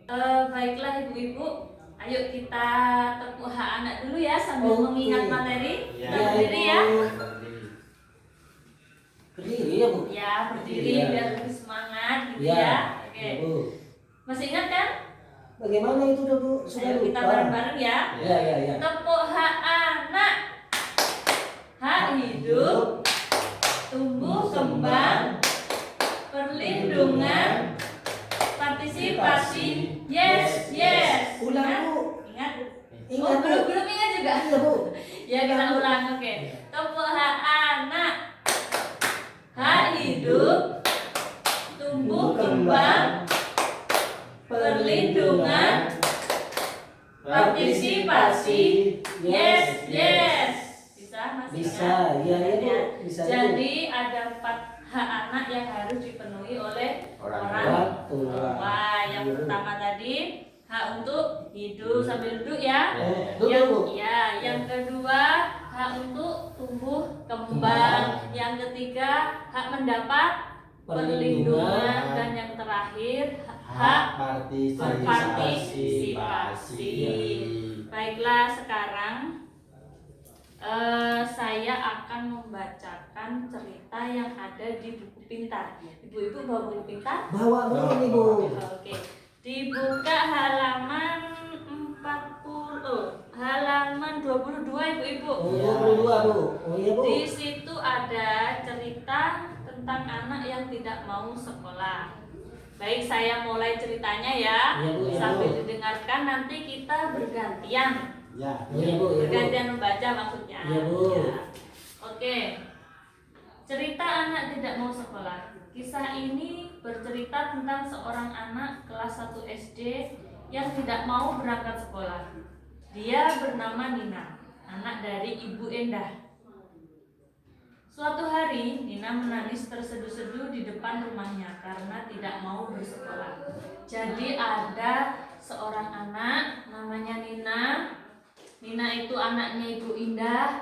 Baiklah ibu-ibu, ayo kita tepuk hak anak dulu ya sambil mengingat materi. Ya, Kita berdiri ya. Berdiri ya Bu? Ya, berdiri Ya. biar lebih semangat gitu Ya. ya. Oke. Ya, Bu. Masih ingat kan? Bagaimana itu dah Bu? Sudah Ayo kita lupa. bareng-bareng ya. Ya, ya, ya. Tepuk hak anak. Hak hidup, tumbuh kembang, perlindungan, partisipasi. Yes, yes. Ulang Ingat? Bu. Ingat? Ingat, Bu. Belum ingat juga. Iya Bu. Ya kita ulang, oke. Tepuk hak anak. Hak hidup, tumbuh kembang, perlindungan, partisipasi. Yes, yes. Bisa masih Bisa, ingat? iya ya Bu. Ya. Bisa Bu. Jadi ada 4 hak anak yang harus dipenuhi oleh orang tua. Yang pertama tadi hak untuk hidup sambil duduk ya. Duduk, Bu. Yang kedua hak untuk tumbuh kembang. Yang ketiga hak mendapat perlindungan dan yang terakhir hak berpartisipasi. Baiklah, sekarang saya akan membacakan cerita yang ada di buku pintar. Ibu-ibu bawa buku pintar? Bawa dulu nih Bu. Oke. Dibuka halaman 22 ibu-ibu. Oh, 22 Bu. Oh iya Bu. Di situ ada cerita tentang anak yang tidak mau sekolah. Baik, saya mulai ceritanya ya. Iya, Bu, iya, Sambil Bu. didengarkan nanti kita bergantian. Ya, iya Bu. Iya, Bu. Bergantian membaca maksudnya. Iya, Bu. Ya. Oke. Cerita anak tidak mau sekolah. Kisah ini bercerita tentang seorang anak kelas 1 SD yang tidak mau berangkat sekolah. Dia bernama Nina, anak dari Ibu Endah. Suatu hari, Nina menangis terseduh-seduh di depan rumahnya karena tidak mau bersekolah. Jadi ada seorang anak namanya Nina. Nina itu anaknya Ibu Endah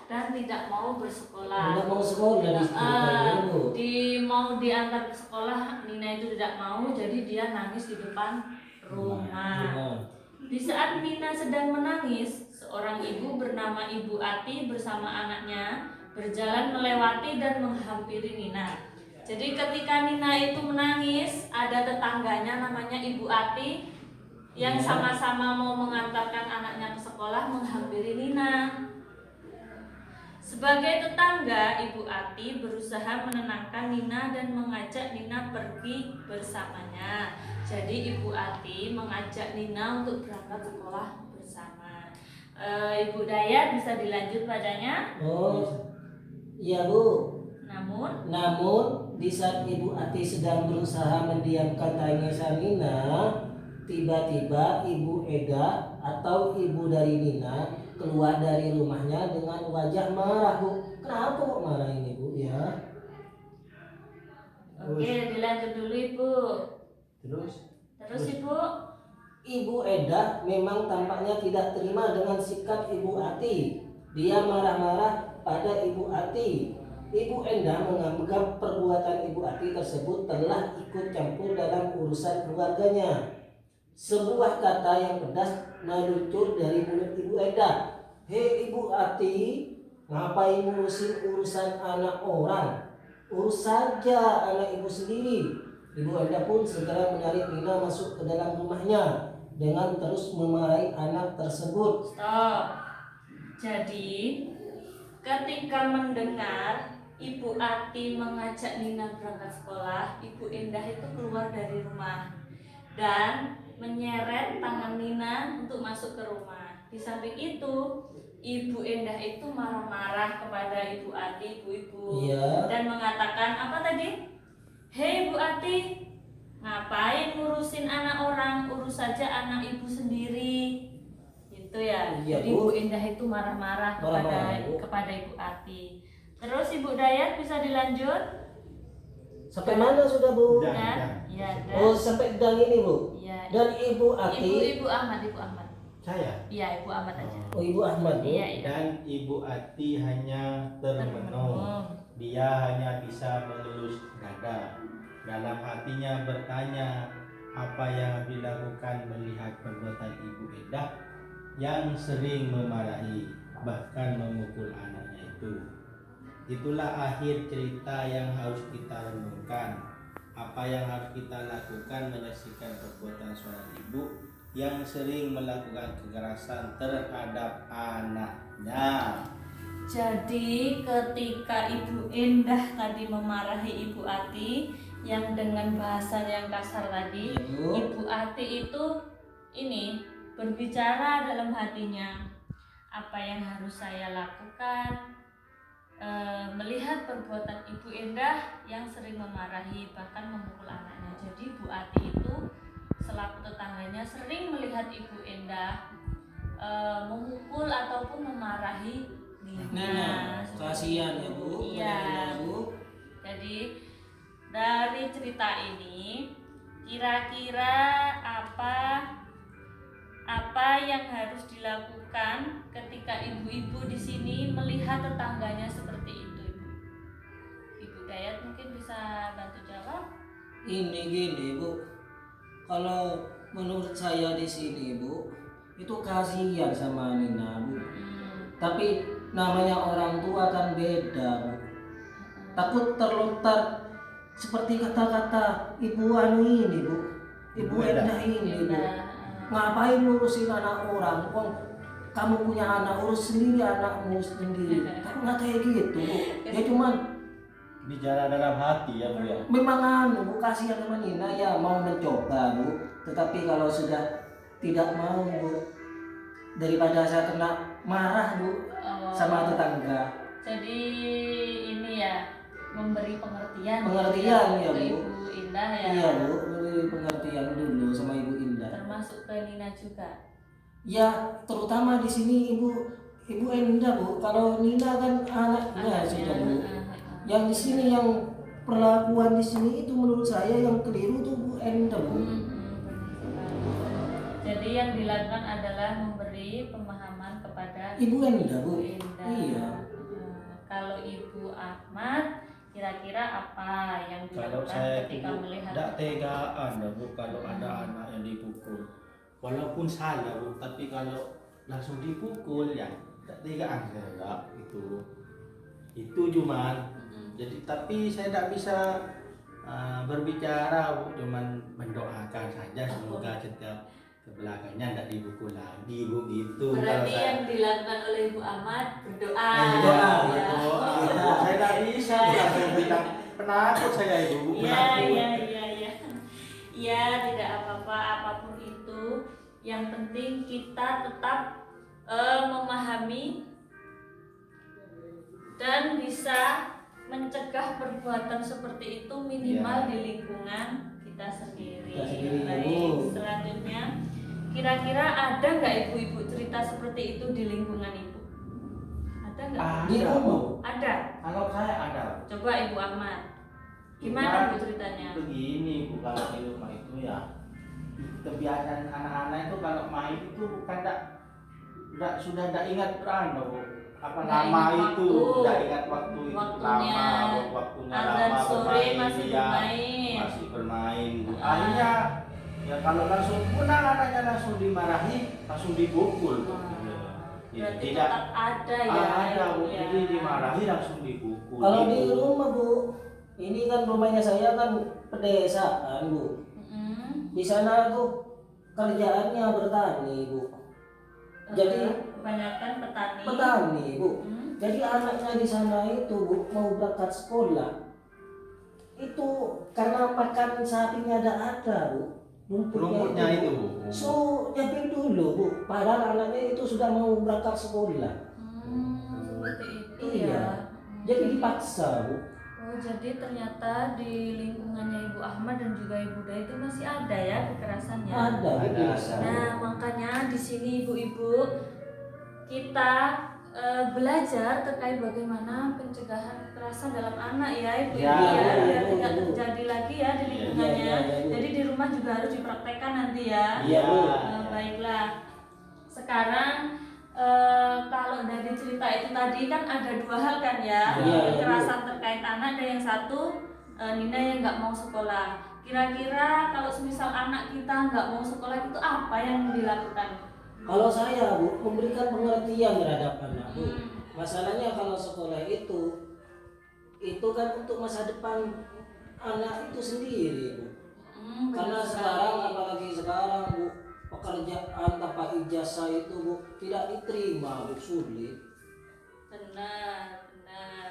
dan tidak mau bersekolah. Tidak mau sekolah di ceritanya Bu. Mau diantar ke sekolah, Nina itu tidak mau, jadi dia nangis di depan rumah. Di saat Nina sedang menangis, seorang ibu bernama Ibu Ati bersama anaknya berjalan melewati dan menghampiri Nina. Jadi ketika Nina itu menangis, ada tetangganya namanya Ibu Ati yang sama-sama mau mengantarkan anaknya ke sekolah menghampiri Nina. Sebagai tetangga, Ibu Ati berusaha menenangkan Nina dan mengajak Nina pergi bersamanya. Jadi Ibu Ati mengajak Nina untuk berangkat sekolah bersama. Ibu Dayat bisa dilanjut padanya? Oh, iya Bu. Namun di saat Ibu Ati sedang berusaha mendiamkan tangisan Nina, tiba-tiba Ibu Eda atau ibu dari Nina keluar dari rumahnya dengan wajah marah Bu. Kenapa kok marah ini Bu ya? Oke, dilanjut dulu Ibu. Terus Ibu? Ibu Eda memang tampaknya tidak terima dengan sikap Ibu Ati. Dia marah-marah pada Ibu Ati. Ibu Endah menganggap perbuatan Ibu Ati tersebut telah ikut campur dalam urusan keluarganya. Sebuah kata yang pedas meluncur dari mulut Ibu Endah. Hei Ibu Ati, ngapain ngurusin urusan anak orang? Urus saja anak ibu sendiri. Ibu Endah pun segera menarik Nina masuk ke dalam rumahnya dengan terus memarahi anak tersebut. Stop. Jadi ketika mendengar Ibu Ati mengajak Nina berangkat sekolah, Ibu Endah itu keluar dari rumah dan menyeret tangan Nina untuk masuk ke rumah. Di samping itu, Ibu Endah itu marah-marah kepada Ibu Ati, ibu-ibu, dan mengatakan apa tadi? Hei Ibu Ati, ngapain ngurusin anak orang, urus saja anak ibu sendiri. Gitu ya. Iya, Jadi Bu. Bu Endah itu marah-marah Bu. kepada Ibu Ati. Terus Ibu Dayat bisa dilanjut? Sampai mana sudah Bu? Dan Oh, sampai dan ini Bu. Ya. Dan Ibu Ati. Ibu Ahmad. Saya. Iya, Ibu Ahmad aja. Oh, Ibu Ahmad Bu. Iya. Dan Ibu Ati hanya termenung. Dia hanya bisa mengelus dada. Dalam hatinya bertanya, apa yang dilakukan melihat perbuatan Ibu Endah yang sering memarahi bahkan memukul anaknya itu. Itulah akhir cerita yang harus kita renungkan. Apa yang harus kita lakukan menyaksikan perbuatan seorang ibu yang sering melakukan kekerasan terhadap anaknya. Jadi ketika Ibu Endah tadi memarahi Ibu Ati yang dengan bahasa yang kasar tadi, Ya, Bu. Ibu Ati itu ini berbicara dalam hatinya, apa yang harus saya lakukan melihat perbuatan Ibu Endah yang sering memarahi bahkan memukul anaknya. Jadi Bu Ati itu selaku tetangganya sering melihat Ibu Endah memukul ataupun memarahi Nina. Kasihan ya Bu. Iya. Benar-benar, Bu. Jadi dari cerita ini kira-kira apa yang harus dilakukan ketika ibu-ibu di sini melihat tetangganya seperti itu, Ibu? Ibu Dayat mungkin bisa bantu jawab. Ini gini Bu, kalau menurut saya di sini Bu, itu kasihan sama Nina Bu. Tapi namanya orang tua kan beda Bu. Takut terlontar seperti kata-kata Ibu Anu ini Bu, Ibu Endah ini Bu. Ngapain ngurusin anak orang? Kok kamu punya anak, urus sendiri anakmu sendiri. Tapi nggak kayak gitu Bu. Dia cuman Bicara dalam hati ya Bu ya. memang anu Bu, kasihan sama Nina ya, mau mencoba Bu. Tetapi kalau sudah tidak mau Bu, daripada saya kena marah Bu sama tetangga. Jadi ini ya memberi pengertian Ya ke Bu. Ibu Indah ya. Iya Bu, beri pengertian dulu sama Ibu Indah. Termasuk ke Nina juga. Ya terutama di sini Ibu Endah Bu. Kalau Nina kan anaknya sudah Bu. Yang di sini yang perlakuan di sini itu menurut saya yang keliru tuh Bu Endah Bu. Jadi yang dilakukan adalah memberi pemahaman kepada Ibu Endah Bu. Indah. Iya. Kalau Ibu Ahmad kira-kira apa yang Kalau dilakukan saya ketika itu melihat tidak tegaan ya Bu kalau ada anak yang dipukul. Walaupun salah Bu, tapi kalau langsung dipukul ya tidak tegaan saya itu. Itu cuman. Jadi tapi saya tidak bisa berbicara Bu, cuman mendoakan saja semoga setiap kebelakangnya tidak dipukul lagi Bu gitu. Berarti Kalau yang dilakukan oleh Ibu Ahmad berdoa. Iya, Ya. berdoa. Saya tidak bisa langsung bilang penakut saya itu Bu, Iya, penakut. iya, iya, iya. Iya, tidak apa-apa, apapun itu. Yang penting kita tetap memahami dan bisa mencegah perbuatan seperti itu minimal Ya. di lingkungan kita sendiri. Kita sendiri, Baik, Bu. selanjutnya kira-kira ada nggak ibu-ibu cerita seperti itu di lingkungan ibu? Ada nggak? Di rumah Bu. Ada. Kalau saya ada. Coba Ibu Ahmad. Gimana Bu ceritanya? Begini Bu, kalau di rumah itu ya kebiasaan anak-anak itu kalau main itu bukan sudah tidak ingat Bu. Apa Nggak nama ingat itu, waktu. tidak ingat waktu itu Waktunya. waktunya Azan lama sore bermain, masih ya, bermain. masih bermain Bu. Ah. Akhirnya ya kalau langsung pulang anaknya langsung dimarahi, langsung dipukul Bu. Ya, Berarti tidak tetap ada ya. ada Bu, ya. jadi dimarahi langsung dipukul. Kalau Gitu. di rumah Bu, ini kan rumahnya saya kan pedesaan Bu. Mm-mm. Di sana tuh kerjaannya bertani Bu. Jadi kebanyakan petani. petani Bu. Hmm. Jadi anaknya di sana itu Bu mau berangkat sekolah. Itu karena pakan sapinya ada Bu. Rumputnya itu Bu. So nyamping dulu Bu. Padahal anaknya itu sudah mau berangkat sekolah. Seperti itu Iya. ya. Jadi dipaksa Bu. Oh, jadi ternyata di lingkungannya Ibu Ahmad dan juga Ibu Dai itu masih ada ya kekerasannya. Ada Bu Ada. bisa. Nah, makanya di sini ibu-ibu kita belajar terkait bagaimana pencegahan kekerasan dalam anak ya Ibu Ya, Ibu ya, ya, biar ya, tidak Bu. terjadi lagi ya di lingkungannya. Ya, ya, ya, Bu. Jadi di rumah juga harus dipraktekkan nanti ya. Iya Bu. Baiklah. Sekarang kalau dari cerita itu tadi kan ada dua hal kan ya, Iya, kekerasan terkait anak dan yang satu Nina yang nggak mau sekolah. Kira-kira kalau semisal anak kita nggak mau sekolah itu apa yang dilakukan? Kalau saya Bu, memberikan pengertian terhadap anak Bu. Hmm. Masalahnya kalau sekolah itu kan untuk masa depan anak itu sendiri Bu. Karena Betul sekarang, sekali. apalagi sekarang Bu, pekerjaan tanpa ijazah itu Bu tidak diterima Bu, sulit. Benar, benar.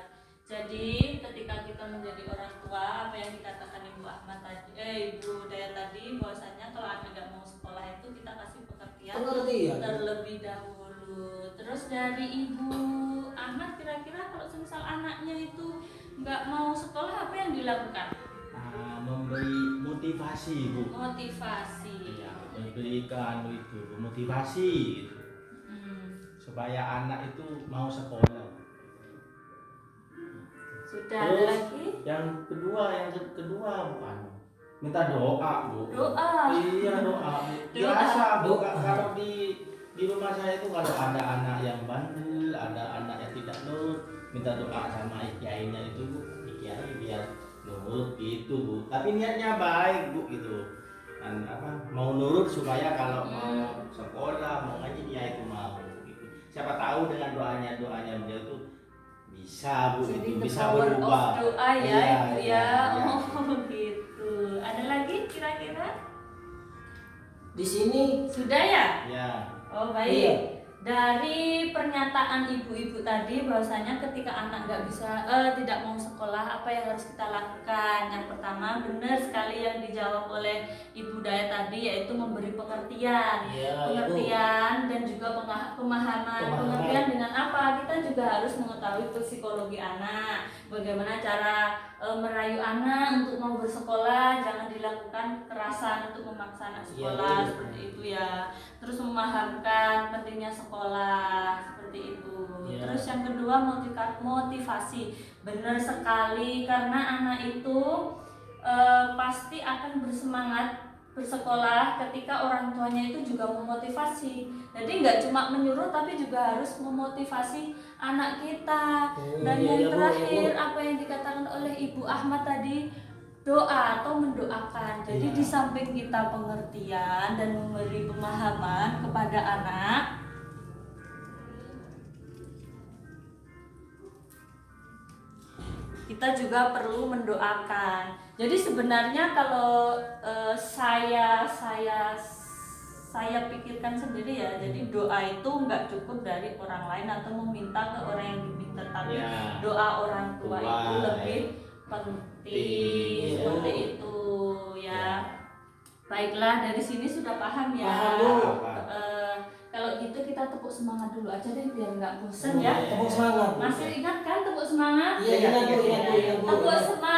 Jadi ketika kita menjadi orang tua, apa yang dikatakan Ibu Ahmad tadi, Ibu Daya tadi, bahwasanya kalau anak nggak mau sekolah itu kita kasih Pengertian. terlebih dahulu. Terus dari Ibu Ahmad, kira-kira kalau semisal anaknya itu nggak mau sekolah, apa yang dilakukan? Memberi motivasi Bu. Motivasi. Ya, memberikan itu motivasi gitu. Supaya anak itu mau sekolah. Sudah ada Terus lagi? yang kedua bukan minta doa Bu. Doa. Iya doa. Biasa Bu, kalau di rumah saya itu kalau ada anak yang bandel, ada anak yang tidak nurut, minta doa sama kiainya itu Bu, kiai biar nurut gitu Bu. Tapi niatnya baik Bu gitu. Dan mau nurut supaya kalau mau sekolah, mau ngaji dia itu mau gitu. Siapa tahu dengan doanya dia itu bisa Bu, Jadi itu the bisa power berubah. of doa ya, Iya, Ibu iya, ya. iya. Oh gitu. Ada lagi kira-kira? Di sini Sudah ya? Ya. Oh baik. Iya. Dari pernyataan ibu-ibu tadi bahwasanya ketika anak nggak bisa tidak mau sekolah, apa yang harus kita lakukan? Yang pertama, benar sekali yang dijawab oleh Ibu Daya tadi, yaitu memberi pengertian. Iya, Pengertian dan juga pemahaman. Pengertian dengan apa? Kita juga harus mengetahui psikologi anak. Bagaimana cara merayu anak untuk mau bersekolah, jangan dilakukan kekerasan untuk memaksa anak sekolah, Iya, seperti itu ya. Terus memahamkan pentingnya sekolah, seperti itu. Iya. Terus yang kedua, motivasi. Benar sekali, karena anak itu pasti akan bersemangat bersekolah ketika orang tuanya itu juga memotivasi. Jadi nggak cuma menyuruh, tapi juga harus memotivasi anak kita. Dan Iya, yang iya, Bu, terakhir, iya, Bu. apa yang dikatakan oleh Ibu Ahmad tadi, doa atau mendoakan. Jadi Iya. di samping kita pengertian dan memberi pemahaman kepada anak, kita juga perlu mendoakan. Jadi sebenarnya kalau saya pikirkan sendiri ya, jadi doa itu nggak cukup dari orang lain atau meminta ke orang yang diminta, tapi Ya. doa orang tua Tua, itu lebih ya. penting, Iya. seperti itu ya. Baiklah, dari sini sudah paham ya. Paham, Bu. Kalau gitu kita tepuk semangat dulu aja deh biar nggak bosen ya. Tepuk semangat Bu. Masih ingat kan tepuk semangat? Iya, ingat Bu, ingat Bu, ingat Bu. Tepuk semangat